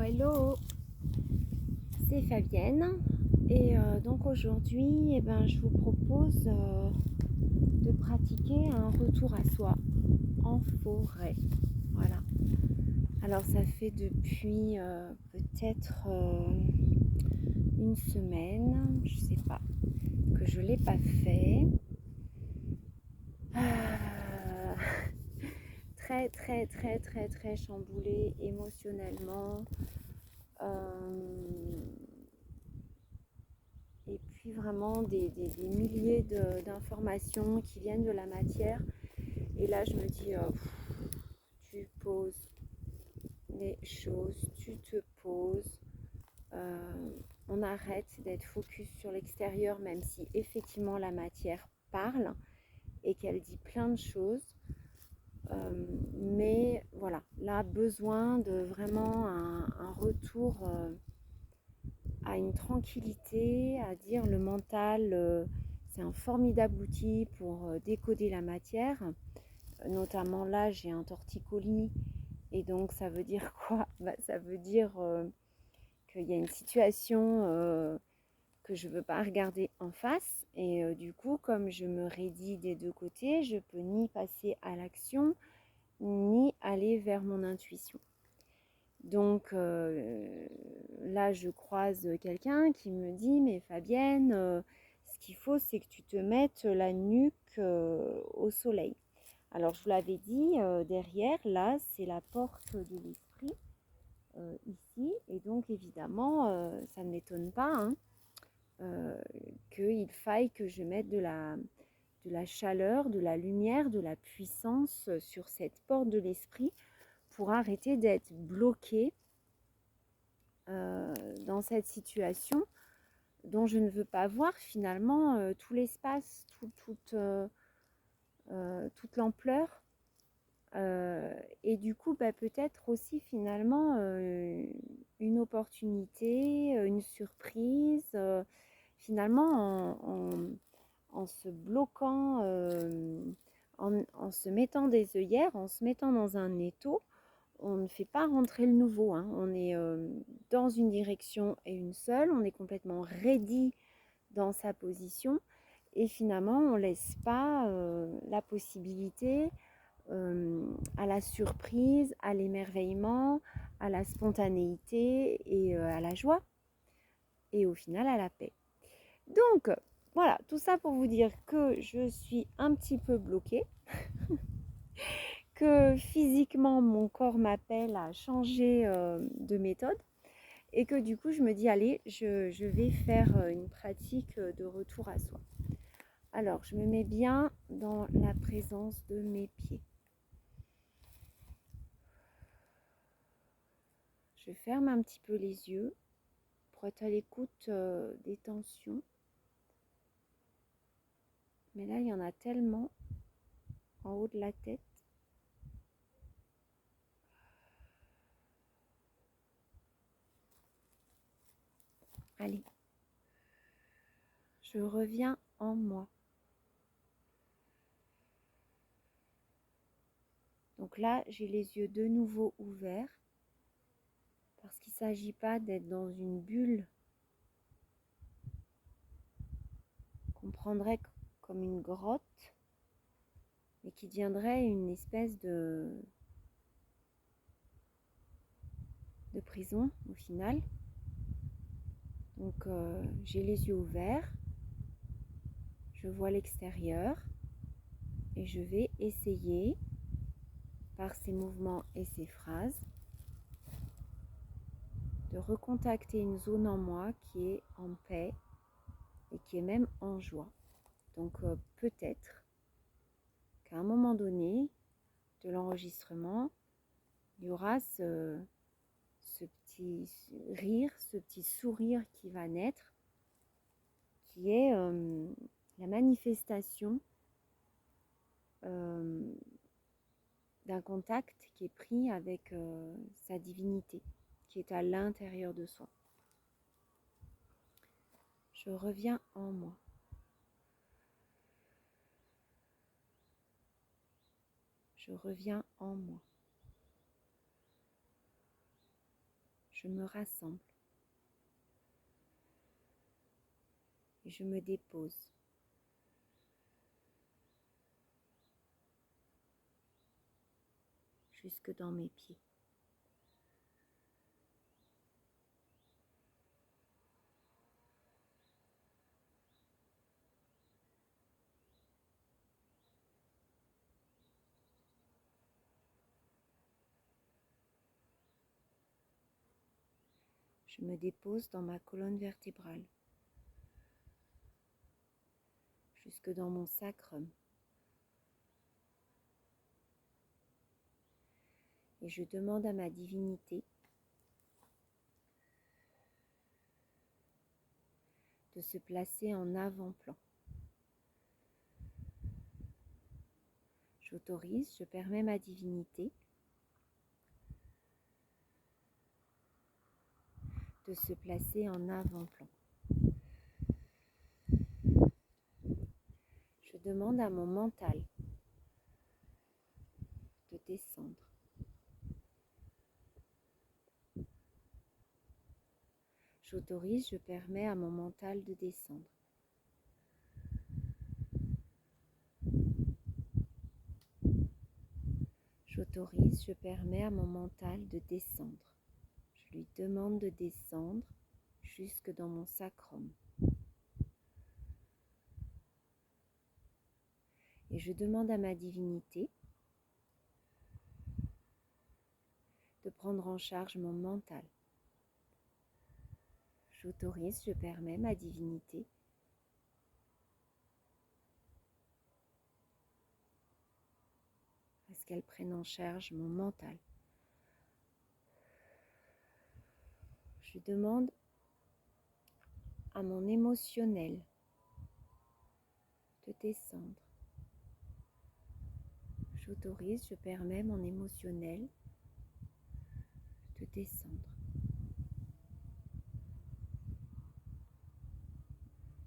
Hello, c'est Fabienne et donc aujourd'hui je vous propose de pratiquer un retour à soi en forêt. Voilà. Alors ça fait depuis peut-être une semaine, je sais pas, que je l'ai pas fait. Euh, Très très très très très chamboulée émotionnellement. Et puis vraiment des milliers d'informations qui viennent de la matière. Et là, je me dis, tu poses les choses, tu te poses. On arrête d'être focus sur l'extérieur, même si effectivement la matière parle et qu'elle dit plein de choses. Mais voilà, là, besoin de vraiment un retour à une tranquillité, à dire le mental, c'est un formidable outil pour décoder la matière. Notamment là, j'ai un torticolis et donc ça veut dire quoi? Ça veut dire qu'il y a une situation que je ne veux pas regarder en face et du coup, comme je me raidis des deux côtés, je peux ni passer à l'action ni aller vers mon intuition. Donc là, je croise quelqu'un qui me dit, mais Fabienne, ce qu'il faut, c'est que tu te mettes la nuque au soleil. Alors, je vous l'avais dit, derrière, là, c'est la porte de l'esprit, ici. Et donc, évidemment, ça ne m'étonne pas hein, qu'il faille que je mette de la chaleur, de la lumière, de la puissance sur cette porte de l'esprit pour arrêter d'être bloquée dans cette situation dont je ne veux pas voir finalement tout l'espace, toute l'ampleur. Et du coup, peut-être aussi finalement une opportunité, une surprise, finalement en se bloquant, en se mettant des œillères, en se mettant dans un étau, on ne fait pas rentrer le nouveau. Hein. On est dans une direction et une seule, on est complètement ready dans sa position et finalement on ne laisse pas la possibilité à la surprise, à l'émerveillement, à la spontanéité et à la joie et au final à la paix. Donc voilà, tout ça pour vous dire que je suis un petit peu bloquée, que physiquement mon corps m'appelle à changer de méthode et que du coup je me dis allez, je vais faire une pratique de retour à soi. Alors je me mets bien dans la présence de mes pieds. Je ferme un petit peu les yeux pour être à l'écoute des tensions. Mais là, il y en a tellement en haut de la tête. Allez, je reviens en moi. Donc là, j'ai les yeux de nouveau ouverts parce qu'il ne s'agit pas d'être dans une bulle qu'on prendrait comme une grotte, mais qui deviendrait une espèce de prison au final. Donc j'ai les yeux ouverts, je vois l'extérieur et je vais essayer par ces mouvements et ces phrases de recontacter une zone en moi qui est en paix et qui est même en joie. Donc peut-être qu'à un moment donné de l'enregistrement, il y aura ce petit rire, ce petit sourire qui va naître, qui est la manifestation d'un contact qui est pris avec sa divinité, qui est à l'intérieur de soi. Je reviens en moi. Je reviens en moi. je me rassemble et je me dépose. Jusque dans mes pieds. Je me dépose dans ma colonne vertébrale, jusque dans mon sacrum. Et je demande à ma divinité de se placer en avant-plan. J'autorise, je permets ma divinité de se placer en avant-plan. Je demande à mon mental de descendre. J'autorise, je permets à mon mental de descendre. J'autorise, je permets à mon mental de descendre. Je lui demande de descendre jusque dans mon sacrum. Et je demande à ma divinité de prendre en charge mon mental. J'autorise, je permets ma divinité à ce qu'elle prenne en charge mon mental. Je demande à mon émotionnel de descendre. J'autorise, je permets mon émotionnel de descendre.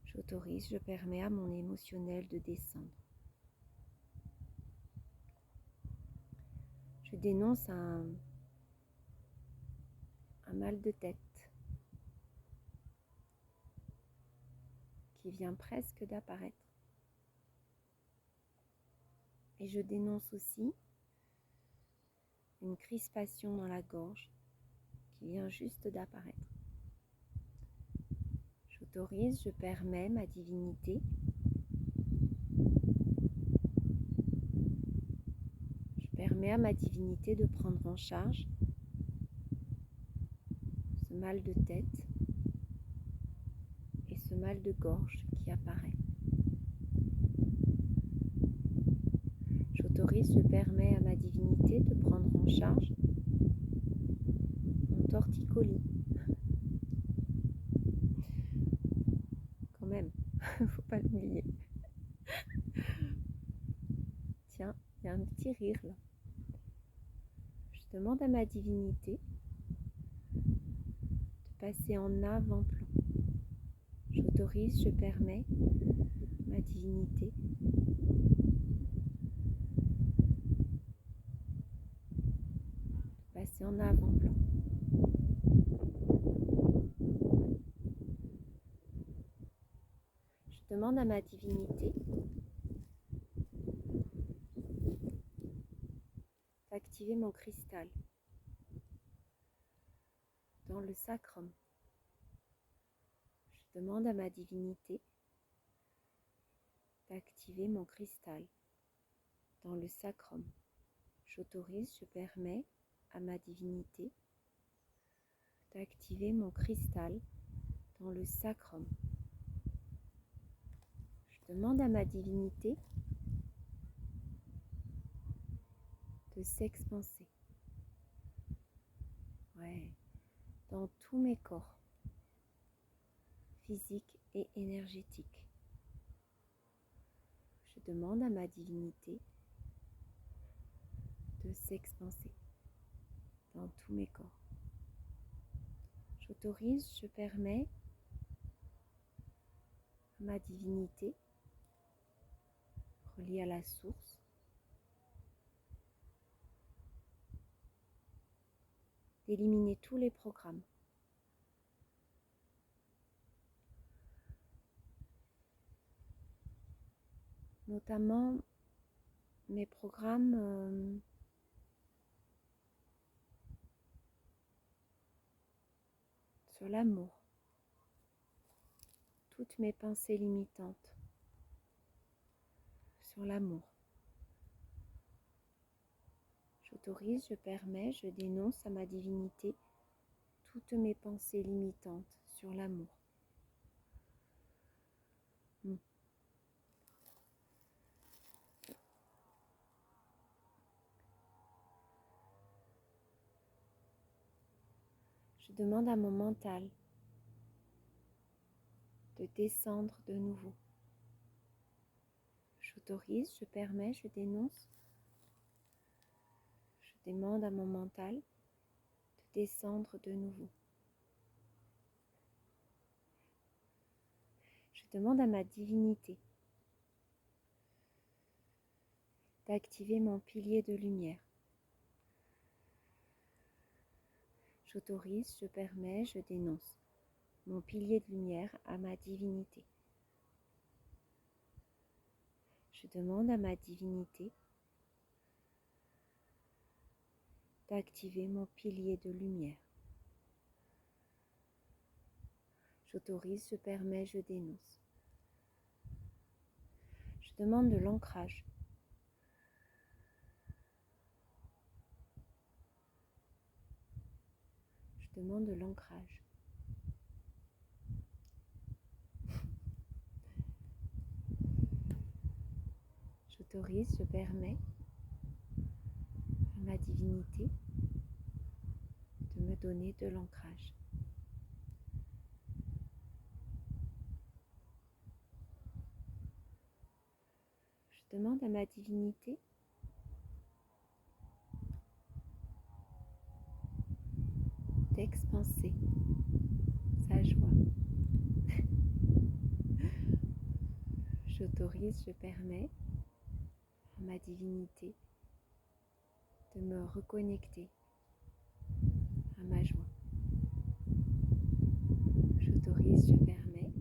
J'autorise, je permets à mon émotionnel de descendre. Je dénonce un mal de tête qui vient presque d'apparaître. Et je dénonce aussi une crispation dans la gorge qui vient juste d'apparaître. J'autorise, je permets ma divinité à ma divinité de prendre en charge ce mal de tête et ce mal de gorge qui apparaît. J'autorise, je permets à ma divinité de prendre en charge mon torticolis. Quand même, faut pas l'oublier. Tiens, il y a un petit rire là. Je demande à ma divinité de passer en avant-plan. J'autorise, je permets ma divinité de passer en avant-plan. Je demande à ma divinité d'activer mon cristal dans le sacrum. Je demande à ma divinité d'activer mon cristal dans le sacrum. J'autorise, je permets à ma divinité d'activer mon cristal dans le sacrum. Je demande à ma divinité de s'expanser. Ouais, dans tous mes corps, physiques et énergétiques. Je demande à ma divinité de s'expanser dans tous mes corps. J'autorise, je permets à ma divinité reliée à la source d'éliminer tous les programmes notamment mes programmes sur l'amour, toutes mes pensées limitantes sur l'amour. J'autorise, je permets, je dénonce à ma divinité toutes mes pensées limitantes sur l'amour. Je demande à mon mental de descendre de nouveau. J'autorise, je permets, je dénonce. Je demande à mon mental de descendre de nouveau. Je demande à ma divinité d'activer mon pilier de lumière. J'autorise, je permets, je dénonce mon pilier de lumière à ma divinité. Je demande à ma divinité d'activer mon pilier de lumière. J'autorise, je permets, je dénonce. Je demande de l'ancrage. Je demande de l'ancrage. J'autorise, je permets à ma divinité de me donner de l'ancrage. Je demande à ma divinité d'expanser sa joie. J'autorise, je permets à ma divinité de me reconnecter à ma joie. J'autorise, je permets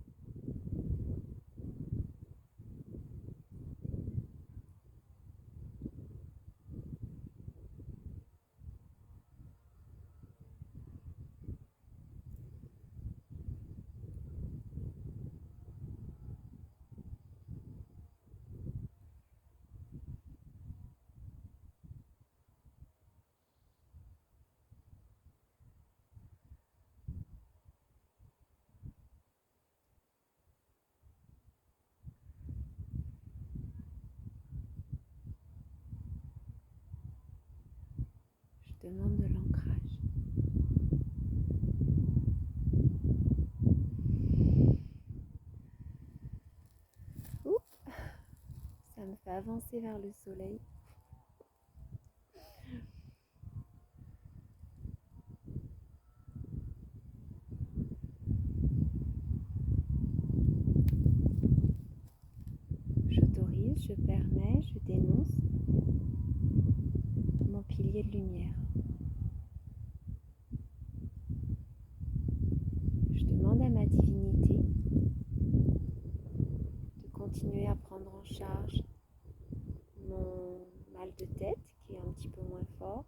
je demande de l'ancrage. Ouh, ça me fait avancer vers le soleil. J'autorise, je permets, je dénonce mon pilier de lumière. Je demande à ma divinité de continuer à prendre en charge mon mal de tête qui est un petit peu moins fort,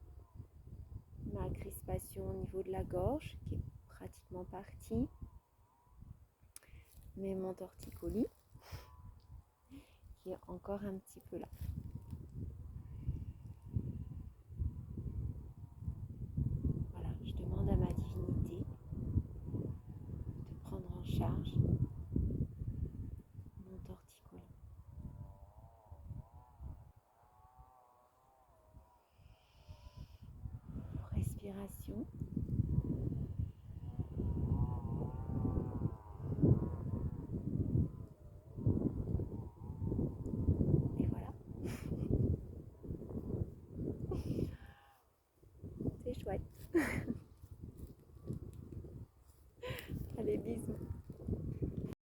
ma crispation au niveau de la gorge qui est pratiquement partie, mais mon torticolis qui est encore un petit peu là. Voilà, je demande à ma divinité de prendre en charge mon torticolis. Respiration. Et voilà. C'est chouette.